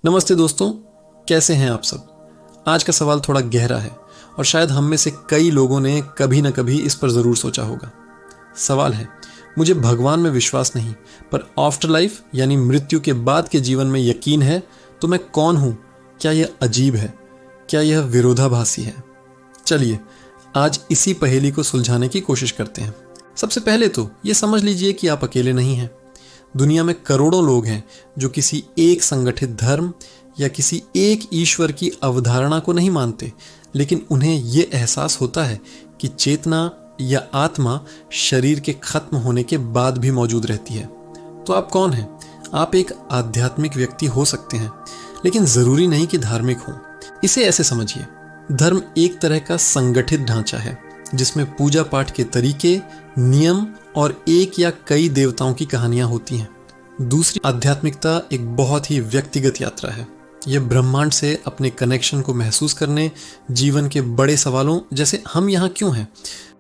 नमस्ते दोस्तों, कैसे हैं आप सब। आज का सवाल थोड़ा गहरा है और शायद हम में से कई लोगों ने कभी ना कभी इस पर ज़रूर सोचा होगा। सवाल है, मुझे भगवान में विश्वास नहीं, पर आफ्टर लाइफ यानी मृत्यु के बाद के जीवन में यकीन है, तो मैं कौन हूँ? क्या यह अजीब है? क्या यह विरोधाभासी है? चलिए आज इसी पहेली को सुलझाने की कोशिश करते हैं। सबसे पहले तो ये समझ लीजिए कि आप अकेले नहीं हैं। दुनिया में करोड़ों लोग हैं जो किसी एक संगठित धर्म या किसी एक ईश्वर की अवधारणा को नहीं मानते, लेकिन उन्हें यह एहसास होता है कि चेतना या आत्मा शरीर के खत्म होने के बाद भी मौजूद रहती है। तो आप कौन हैं? आप एक आध्यात्मिक व्यक्ति हो सकते हैं, लेकिन जरूरी नहीं कि धार्मिक हो। इसे ऐसे समझिए, धर्म एक तरह का संगठित ढांचा है जिसमें पूजा पाठ के तरीके, नियम और एक या कई देवताओं की कहानियां होती हैं। दूसरी आध्यात्मिकता एक बहुत ही व्यक्तिगत यात्रा है। यह ब्रह्मांड से अपने कनेक्शन को महसूस करने, जीवन के बड़े सवालों जैसे हम यहाँ क्यों हैं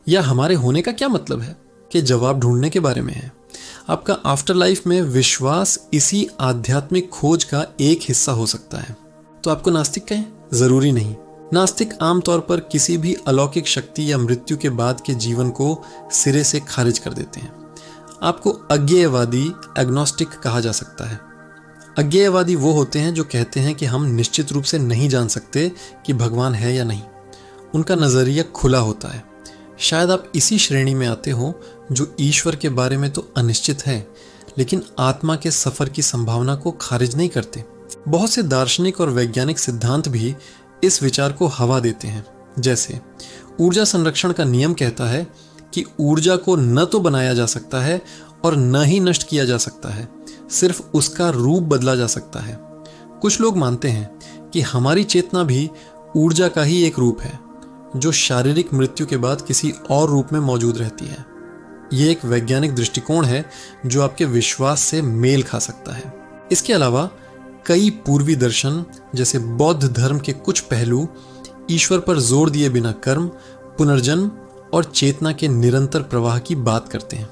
या हमारे होने का क्या मतलब है के जवाब ढूंढने के बारे में है। आपका आफ्टर लाइफ में विश्वास इसी आध्यात्मिक खोज का एक हिस्सा हो सकता है। तो आपको नास्तिक कहें? जरूरी नहीं। नास्तिक आमतौर पर किसी भी अलौकिक शक्ति या मृत्यु के बाद के जीवन को सिरे से खारिज कर देते हैं। आपको अज्ञेयवादी, एग्नोस्टिक कहा जा सकता है। अज्ञेयवादी वो होते हैं जो कहते हैं कि हम निश्चित रूप से नहीं जान सकते कि भगवान है या नहीं। उनका नजरिया खुला होता है। शायद आप इसी श्रेणी में आते हो जो ईश्वर के बारे में तो अनिश्चित है, लेकिन आत्मा के सफर की संभावना को खारिज नहीं करते। बहुत से दार्शनिक और वैज्ञानिक सिद्धांत भी इस विचार को हवा देते हैं। जैसे ऊर्जा संरक्षण का नियम कहता है कि ऊर्जा को न तो बनाया जा सकता है और न ही नष्ट किया जा सकता है, सिर्फ उसका रूप बदला जा सकता है। कुछ लोग मानते हैं कि हमारी चेतना भी ऊर्जा का ही एक रूप है जो शारीरिक मृत्यु के बाद किसी और रूप में मौजूद रहती है। यह एक वैज्ञानिक दृष्टिकोण है जो आपके विश्वास से मेल खा सकता है। इसके अलावा कई पूर्वी दर्शन जैसे बौद्ध धर्म के कुछ पहलू ईश्वर पर जोर दिए बिना कर्म, पुनर्जन्म और चेतना के निरंतर प्रवाह की बात करते हैं।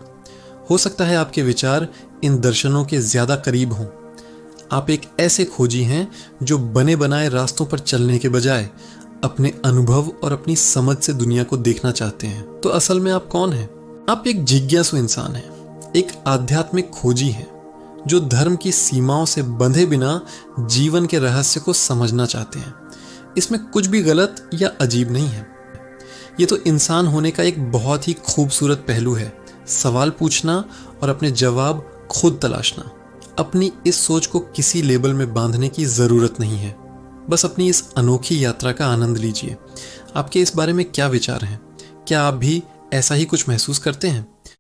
हो सकता है आपके विचार इन दर्शनों के ज्यादा करीब हों। आप एक ऐसे खोजी हैं जो बने बनाए रास्तों पर चलने के बजाय अपने अनुभव और अपनी समझ से दुनिया को देखना चाहते हैं। तो असल में आप कौन हैं? आप एक जिज्ञासु इंसान हैं, एक आध्यात्मिक खोजी हैं जो धर्म की सीमाओं से बंधे बिना जीवन के रहस्य को समझना चाहते हैं। इसमें कुछ भी गलत या अजीब नहीं है। ये तो इंसान होने का एक बहुत ही खूबसूरत पहलू है। सवाल पूछना और अपने जवाब खुद तलाशना। अपनी इस सोच को किसी लेबल में बांधने की जरूरत नहीं है। बस अपनी इस अनोखी यात्रा का आनंद लीजिए। आपके इस बारे में क्या विचार हैं? क्या आप भी ऐसा ही कुछ महसूस करते हैं?